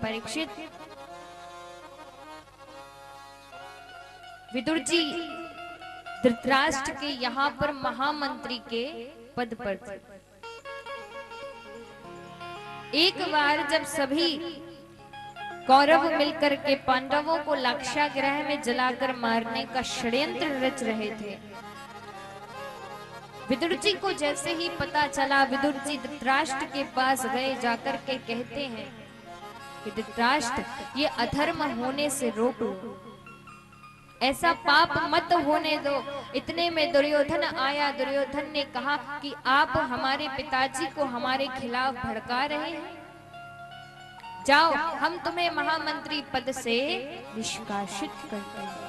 परीक्षित, विदुर जी धृतराष्ट्र के यहाँ पर महामंत्री के पद पर थे। एक बार जब सभी कौरव मिलकर के पांडवों को लाक्षागृह में जलाकर मारने का षड्यंत्र रच रहे थे, विदुर जी को जैसे ही पता चला, विदुर जी धृतराष्ट्र के पास गए, जाकर के कहते हैं कि धृतराष्ट्र, ये अधर्म होने से रोक लो, ऐसा पाप मत होने दो। इतने में दुर्योधन आया। दुर्योधन ने कहा कि आप हमारे पिताजी को हमारे खिलाफ भड़का रहे हैं, जाओ हम तुम्हें महामंत्री पद से निष्कासित करते हैं।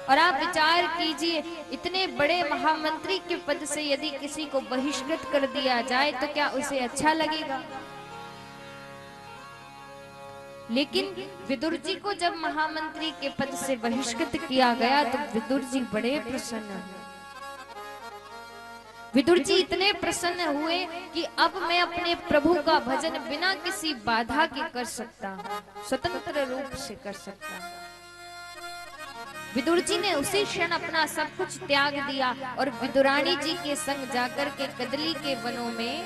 और आप विचार कीजिए, इतने बड़े महामंत्री के पद से यदि किसी को बहिष्कृत कर दिया जाए तो क्या उसे अच्छा लगेगा? लेकिन विदुर जी को जब महामंत्री के पद से बहिष्कृत किया गया तो विदुर जी बड़े प्रसन्न हुए। विदुर जी इतने प्रसन्न हुए कि अब मैं अपने प्रभु का भजन बिना किसी बाधा के कर सकता हूं, स्वतंत्र रूप से कर सकता हूं। विदुर जी ने उसी क्षण अपना सब कुछ त्याग दिया और विदुरानी जी के संग जाकर के कदली के वनों में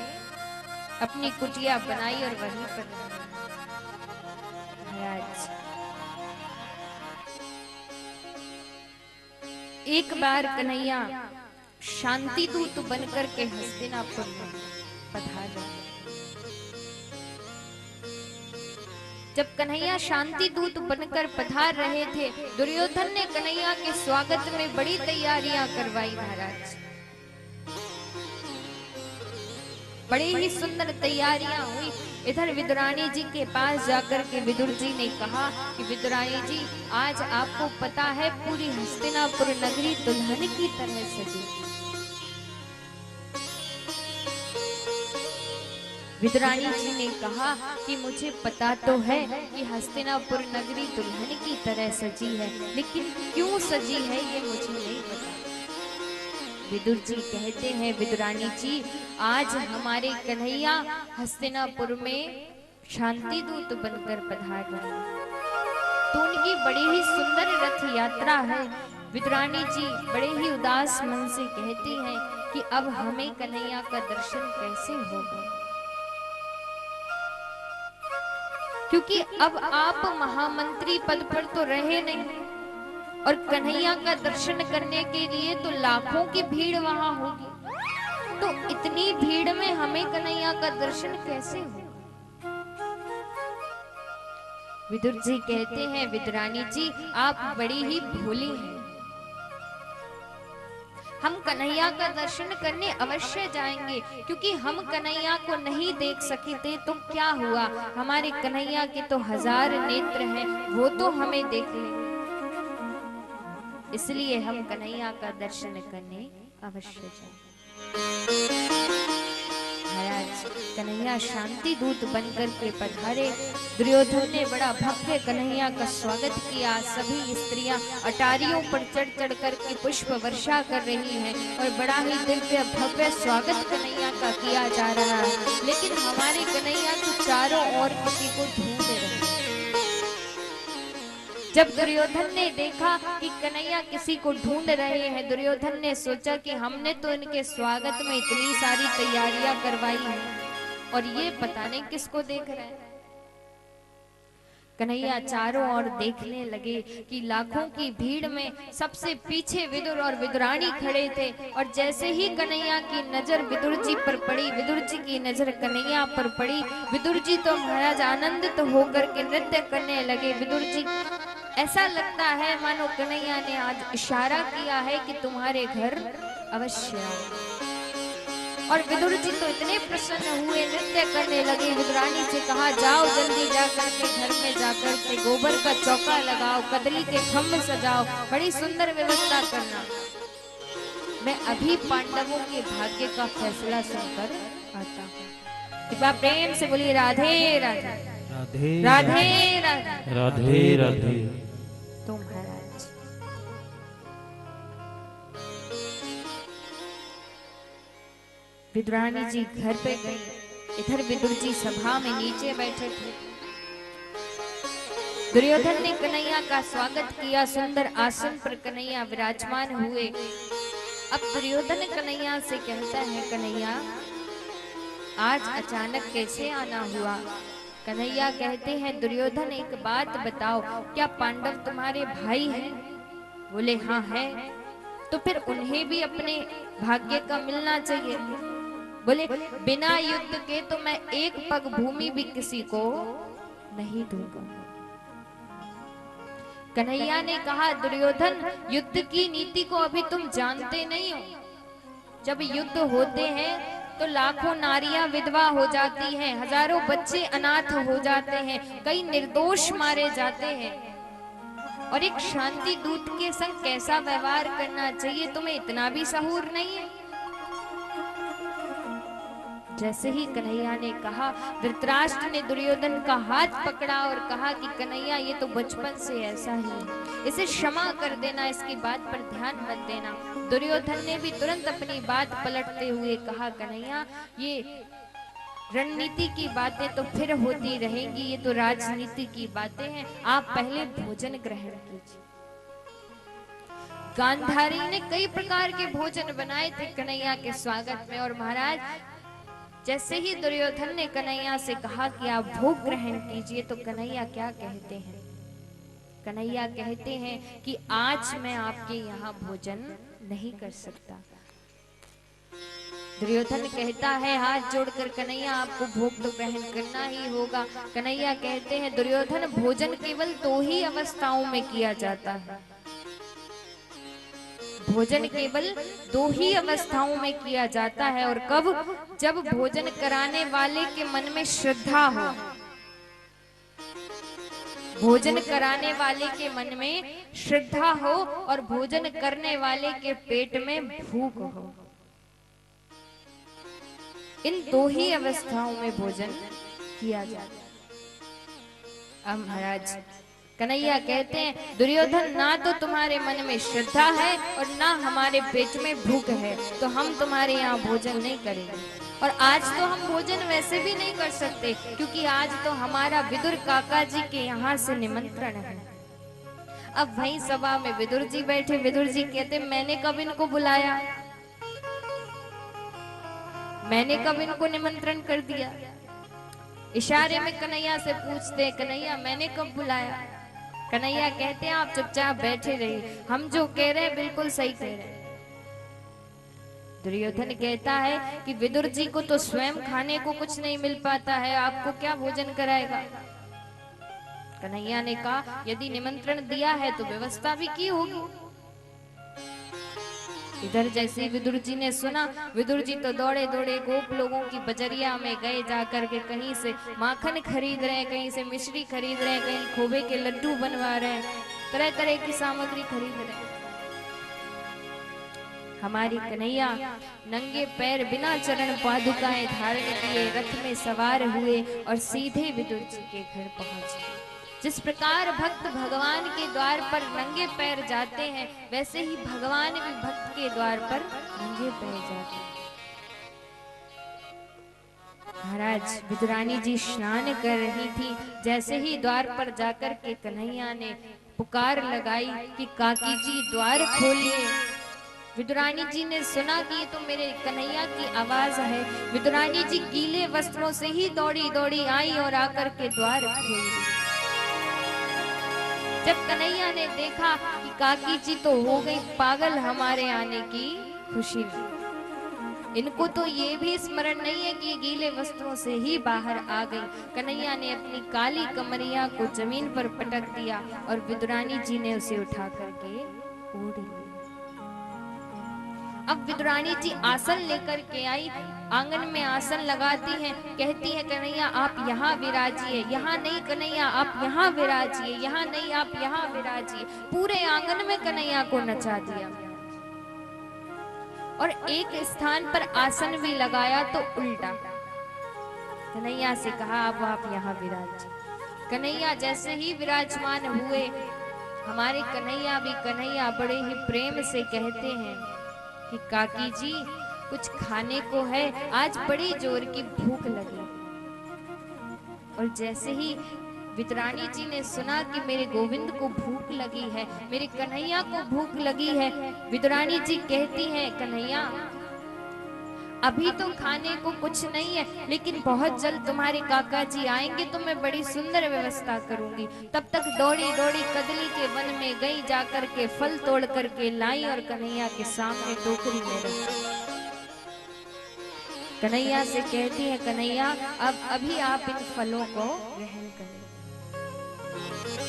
अपनी कुटिया बनाई और वहीं पर महाराज। एक बार कन्हैया शांति दूत बनकर के हस्तिनापुर में पधारा। जब कन्हैया शांति दूत बनकर पधार रहे थे, दुर्योधन ने कन्हैया के स्वागत में बड़ी तैयारियां करवाई महाराज। बड़ी ही सुंदर तैयारियां हुई। इधर विदुरानी जी के पास जाकर के विदुर जी ने कहा कि विदुरानी जी, आज आपको पता है पूरी हस्तिनापुर नगरी दुल्हन की तरह सजी। विदुरानी जी ने कहा कि मुझे पता तो है कि हस्तिनापुर नगरी दुल्हन की तरह सजी है, लेकिन क्यों सजी है ये मुझे नहीं पता। विदुर जी कहते हैं, विदुरानी जी, आज हमारे कन्हैया हस्तिनापुर में शांति दूत बनकर पधार रहे हैं, तो उनकी बड़ी ही सुंदर रथ यात्रा है। विदुरानी जी बड़े ही उदास मन से कहती हैं कि अब हमें कन्हैया का दर्शन कैसे होगा, क्योंकि अब आप महामंत्री पद पर तो रहे नहीं और कन्हैया का दर्शन करने के लिए तो लाखों की भीड़ वहां होगी, तो इतनी भीड़ में हमें कन्हैया का दर्शन कैसे होगा। विदुर जी कहते हैं, विदुरानी जी आप बड़ी ही भोली हैं, हम कन्हैया का दर्शन करने अवश्य जाएंगे, क्योंकि हम कन्हैया को नहीं देख सके थे तो क्या हुआ, हमारे कन्हैया के तो 1000 नेत्र हैं, वो तो हमें देख लेंगे, इसलिए हम कन्हैया का दर्शन करने अवश्य जाएंगे। महाराज कन्हैया शांति दूत बनकर के पधारे। दुर्योधन ने बड़ा भव्य कन्हैया का स्वागत किया। सभी स्त्रियां अटारियों पर चढ़ चढ़ कर के पुष्प वर्षा कर रही हैं और बड़ा ही दिव्य भव्य स्वागत कन्हैया का किया जा रहा है। लेकिन हमारे कन्हैया तो चारों ओर किसी को ढूंढ रहे हैं। जब दुर्योधन ने देखा कि कन्हैया किसी को ढूंढ रहे हैं, दुर्योधन ने सोचा कि हमने तो इनके स्वागत में इतनी सारी तैयारियां करवाई हैं और ये पता नहीं किसको देख रहे हैं। कन्हैया चारों ओर देखने लगे कि लाखों की भीड़ में सबसे पीछे विदुर और विदुरानी खड़े थे, और जैसे ही कन्हैया की नजर विदुर जी पर पड़ी, विदुर जी की नजर कन्हैया पर पड़ी, विदुर जी तो महाराज आनंदित होकर के नृत्य करने लगे। विदुर जी ऐसा लगता है मानो कन्हैया ने आज इशारा किया है कि तुम्हारे घर अवश्य आओ। और विदुर जी तो इतने प्रसन्न हुए, नृत्य करने लगे। विदुरानी से कहा, जाओ जल्दी जाकर के घर में जाकर के गोबर का चौका लगाओ, कदली के खम्भ सजाओ, बड़ी सुंदर व्यवस्था करना, मैं अभी पांडवों के भाग्य का फैसला सुनकर आता हूँ। कृपा प्रेम से बोलिए राधे राधे राधे राधे राधे राधे राधे। तो महाराज विदुरानी जी घर पे गए। इधर विदुर जी सभा में नीचे बैठे थे। दुर्योधन ने कन्हैया का स्वागत किया, सुंदर आसन पर कन्हैया विराजमान हुए। अब दुर्योधन कन्हैया से कहता है, कन्हैया आज अचानक कैसे आना हुआ? कन्हैया कहते हैं, दुर्योधन एक बात बताओ, क्या पांडव तुम्हारे भाई हैं? बोले हाँ है। तो फिर उन्हें भी अपने भाग्य का मिलना चाहिए। बोले बिना युद्ध के तो मैं एक पग भूमि भी किसी को नहीं दूंगा। कन्हैया ने कहा, दुर्योधन युद्ध की नीति को अभी तुम जानते नहीं हो। जब युद्ध होते हैं तो लाखों नारियां विधवा हो जाती हैं, हजारों बच्चे अनाथ हो जाते हैं, कई निर्दोष मारे जाते हैं। और एक शांति दूत के संग कैसा व्यवहार करना चाहिए तुम्हें इतना भी सहूर नहीं है? जैसे ही कन्हैया ने कहा, धृतराष्ट्र ने दुर्योधन का हाथ पकड़ा और कहा कि कन्हैया ये तो बचपन से ऐसा ही है, इसे क्षमा कर देना, इसकी बात पर ध्यान मत देना। दुर्योधन ने भी तुरंत अपनी बात पलटते हुए कहा, कन्हैया ये रणनीति की बातें तो फिर होती रहेंगी, ये तो राजनीति की बातें हैं, आप पहले भोजन ग्रहण कीजिए। गांधारी ने कई प्रकार के भोजन बनाए थे कन्हैया के स्वागत में। और महाराज जैसे ही दुर्योधन ने कन्हैया से कहा कि आप भोग ग्रहण कीजिए, तो कन्हैया क्या कहते हैं? कन्हैया कहते हैं कि आज मैं आपके यहाँ भोजन नहीं कर सकता। दुर्योधन कहता है, हाथ जोड़कर कन्हैया आपको भोग तो ग्रहण करना ही होगा। कन्हैया कहते हैं, दुर्योधन भोजन केवल 2 ही अवस्थाओं में किया जाता है। भोजन केवल 2 ही अवस्थाओं में किया जाता है। और कब? जब भोजन कराने वाले के मन में श्रद्धा हो, भोजन कराने वाले के मन में श्रद्धा हो और भोजन करने वाले के पेट में भूख हो। इन 2 ही अवस्थाओं में भोजन किया जाता है। अब महाराज कन्हैया कहते हैं, दुर्योधन ना तो तुम्हारे मन में श्रद्धा है और ना हमारे पेट में भूख है, तो हम तुम्हारे यहाँ भोजन नहीं करेंगे। और आज तो हम भोजन वैसे भी नहीं कर सकते, क्योंकि आज तो हमारा विदुर काका जी के यहाँ से निमंत्रण है। अब वहीं सभा में विदुर जी बैठे। विदुर जी कहते, मैंने कब इनको बुलाया? मैंने कब इनको निमंत्रण कर दिया? इशारे में कन्हैया से पूछते, कन्हैया मैंने कब बुलाया? कन्हैया कहते हैं, आप चुपचाप बैठे रहिए, हम जो कह रहे हैं बिल्कुल सही कह रहे हैं। दुर्योधन कहता है कि विदुर जी को तो स्वयं खाने को कुछ नहीं मिल पाता है, आपको क्या भोजन कराएगा? कन्हैया ने कहा, यदि निमंत्रण दिया है तो व्यवस्था भी की होगी। इधर जैसे विदुर जी ने सुना, विदुर जी तो दौड़े दौड़े गोप लोगों की बजरिया में गए, जाकर के कहीं से माखन खरीद रहे हैं, कहीं से मिश्री खरीद रहे हैं, कहीं खोबे के लड्डू बनवा रहे हैं, तरह तरह की सामग्री खरीद रहे हैं। हमारी कन्हैया नंगे पैर बिना चरण पादुकाएं धारण किए रथ में सवार हुए और सीधे विदुर जी के घर पहुंचे। जिस प्रकार भक्त भगवान के द्वार पर नंगे पैर जाते हैं, वैसे ही भगवान भी भक्त के द्वार पर नंगे पैर जाते हैं। महाराज विदुरानी जी स्नान कर रही थी। जैसे ही द्वार पर जाकर के कन्हैया ने पुकार लगाई कि काकी जी द्वार खोलिए। विदुरानी जी ने सुना कि ये तो मेरे कन्हैया की आवाज है। विदुरानी जी गीले वस्त्रों से ही दौड़ी दौड़ी आई और आकर के द्वार खोली। जब कन्हैया ने देखा कि काकी जी तो हो गई पागल हमारे आने की खुशी में, इनको तो ये भी स्मरण नहीं है कि गीले वस्त्रों से ही बाहर आ गई। कन्हैया ने अपनी काली कमरिया को जमीन पर पटक दिया और विदुरानी जी ने उसे उठा करके ओढ़ लिया। अब विदुरानी जी आसन लेकर के आई, आंगन में आसन लगाती हैं, कहती है कन्हैया आप यहाँ विराजिए, यहाँ नहीं कन्हैया आप यहाँ विराजिए, यहाँ नहीं आप यहाँ विराजिए। पूरे आंगन में कन्हैया को नचा दिया और एक स्थान पर आसन भी लगाया तो उल्टा। कन्हैया से कहा अब आप यहाँ विराजिए। कन्हैया जैसे ही विराजमान हुए, हमारे कन्हैया भी कन्हैया बड़े ही प्रेम से कहते हैं कि काकी जी कुछ खाने को है, आज बड़ी जोर की भूख लगी। और जैसे ही विदुरानी जी ने सुना कि मेरे गोविंद को भूख लगी है, मेरे कन्हैया को भूख लगी है। विदुरानी जी कहती हैं, कन्हैया अभी तो खाने को कुछ नहीं है, लेकिन बहुत जल्द तुम्हारे काका जी आएंगे तो मैं बड़ी सुंदर व्यवस्था करूंगी। तब तक दौड़ी दौड़ी कदली के वन में गई, जाकर के फल तोड़ करके लाई और कन्हैया के सामने टोकरी में रखी। कन्हैया से कहती है, कन्हैया अब अभी आप इन फलों को ग्रहण करें।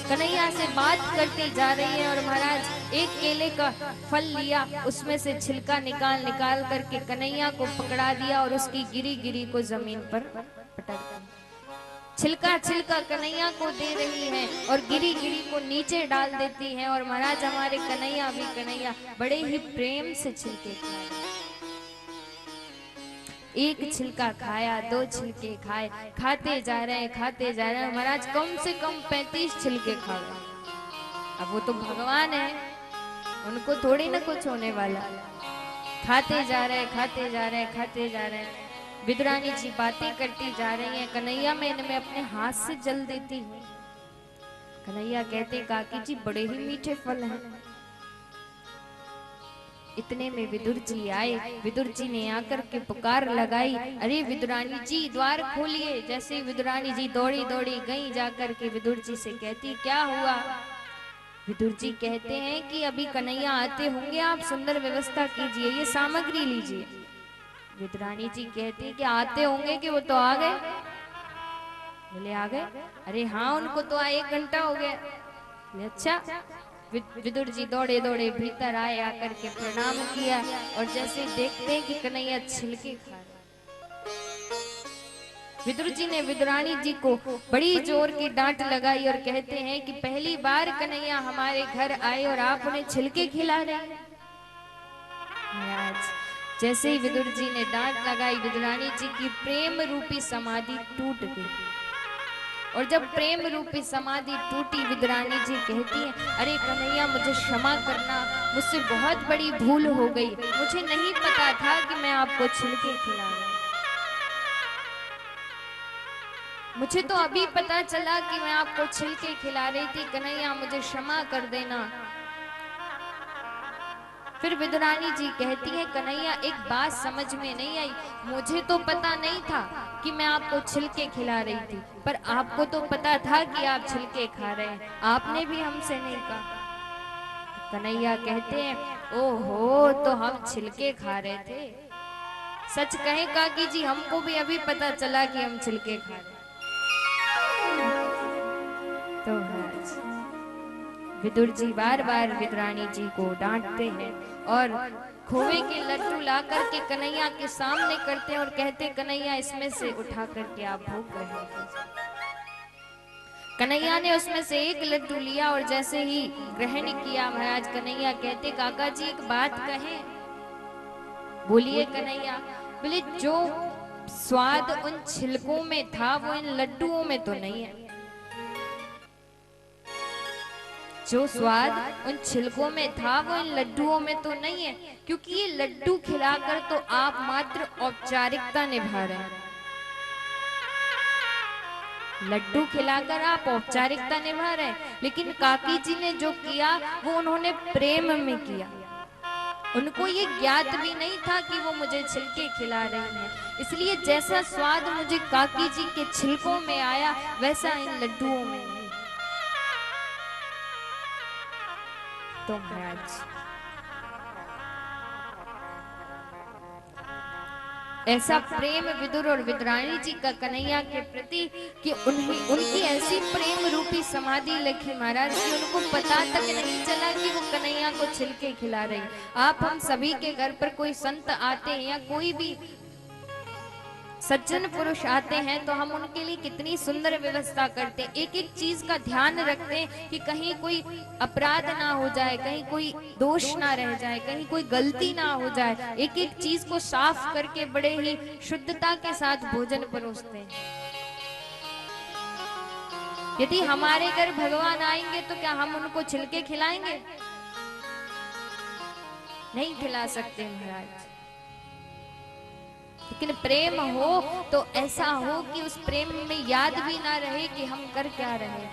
कन्हैया से बात करती जा रही है और महाराज एक केले का फल लिया, उसमें से छिलका निकाल निकाल करके कन्हैया को पकड़ा दिया और उसकी गिरी गिरी को जमीन पर पटक दिया। छिलका छिलका कन्हैया को दे रही है और गिरी गिरी को नीचे डाल देती है। और महाराज हमारे कन्हैया भी कन्हैया बड़े ही प्रेम से छिलके खाए। एक छिलका खाया, दो छिलके खाए, खाते जा रहे हैं खाते जा रहे हैं। महाराज कम से कम 35 छिलके खा गए। अब वो तो भगवान है, उनको थोड़ी ना कुछ होने वाला। खाते जा रहे हैं खाते जा रहे हैं खाते जा रहे हैं। विदुरानी जी बातें करती जा रही हैं, कन्हैया मैं इनमें अपने हाथ से जल देती हूँ। कन्हैया कहते, काकी जी बड़े ही मीठे फल हैं। इतने में विदुर जी आए। विदुर जी ने आकर के पुकार लगाई, अरे विदुरानी जी द्वार खोलिए। जैसे विदुरानी जी दौड़ी दौड़ी गई, जाकर के विदुर जी से कहती, क्या हुआ? विदुर जी कहते हैं कि अभी कन्हैया आते होंगे, आप सुंदर व्यवस्था कीजिए, ये सामग्री लीजिए। विदुरानी जी कहती कि आते होंगे कि वो तो आ गए। बोले आ गए? अरे हाँ उनको तो 1 घंटा हो गया। अच्छा। विदुर जी दौड़े दौड़े भीतर आए, आकर के प्रणाम किया और जैसे देखते हैं कि कन्हैया छिलके खा रहे। विदुर जी ने विदुरानी जी को बड़ी जोर की डांट लगाई और कहते हैं कि पहली बार कन्हैया हमारे घर आए और आप उन्हें छिलके खिला रहे हैं। महाराज जैसे ही विदुर जी ने डांट लगाई, विदुरानी जी की प्रेम रूपी समाधि टूट गई। और जब प्रेम रूपी समाधि टूटी, विदुरानी जी कहती है, अरे कन्हैया मुझे क्षमा करना, मुझसे बहुत बड़ी भूल हो गई। मुझे नहीं पता था कि मैं आपको छिलके खिला रही हूं। मुझे तो अभी पता चला कि मैं आपको छिलके खिला रही थी। कन्हैया मुझे क्षमा कर देना। फिर विदुरानी जी कहती है, कन्हैया एक बात समझ में नहीं आई। मुझे तो पता नहीं था कि मैं आपको छिलके खिला रही थी, पर आपको तो पता था कि आप छिलके खा रहे हैं, आपने भी हमसे नहीं कहा। कन्हैया कहते हैं, ओहो तो हम छिलके खा रहे थे। सच कहें काकी जी, हमको भी अभी पता चला कि हम छिलके खा रहे हैं। तो विदुर जी बार बार विदुरानी जी को डांटते हैं और खोए के लड्डू ला करके कन्हैया के सामने करते हैं और कहते, कन्हैया इसमें से उठा करके आप भोग ग्रहण कीजिए। कन्हैया ने उसमें से एक लड्डू लिया और जैसे ही ग्रहण किया, महाराज कन्हैया कहते, काका जी एक बात कहें। बोलिए कन्हैया। बोले जो स्वाद उन छिलकों में था वो इन लड्डुओं में तो नहीं है। जो स्वाद उन छिलकों में था वो इन लड्डुओं में तो नहीं है, क्योंकि ये लड्डू खिलाकर तो आप मात्र औपचारिकता निभा रहे हैं। लड्डू खिलाकर आप औपचारिकता निभा रहे हैं, लेकिन काकी जी ने जो किया वो उन्होंने प्रेम में किया। उनको ये ज्ञात भी नहीं था कि वो मुझे छिलके खिला रही हैं। इसलिए जैसा स्वाद मुझे काकी जी के छिलकों में आया, वैसा इन लड्डुओं में नहीं। तो महाराज ऐसा प्रेम विदुर और विदुरानी जी का कन्हैया के प्रति कि उनकी ऐसी प्रेम रूपी समाधि लगी महाराज कि उनको पता तक नहीं चला कि वो कन्हैया को छिलके खिला रही। आप हम सभी के घर पर कोई संत आते हैं या कोई भी सज्जन पुरुष आते हैं तो हम उनके लिए कितनी सुंदर व्यवस्था करते हैं। एक एक चीज का ध्यान रखते हैं कि कहीं कोई अपराध ना हो जाए, कहीं कोई दोष ना रह जाए, कहीं कोई गलती ना हो जाए। एक एक चीज को साफ करके बड़े ही शुद्धता के साथ भोजन परोसते हैं। यदि हमारे घर भगवान आएंगे तो क्या हम उनको छिलके खिलाएंगे? नहीं खिला सकते महाराज। लेकिन प्रेम हो तो ऐसा हो कि उस प्रेम में याद भी ना रहे कि हम कर क्या रहे।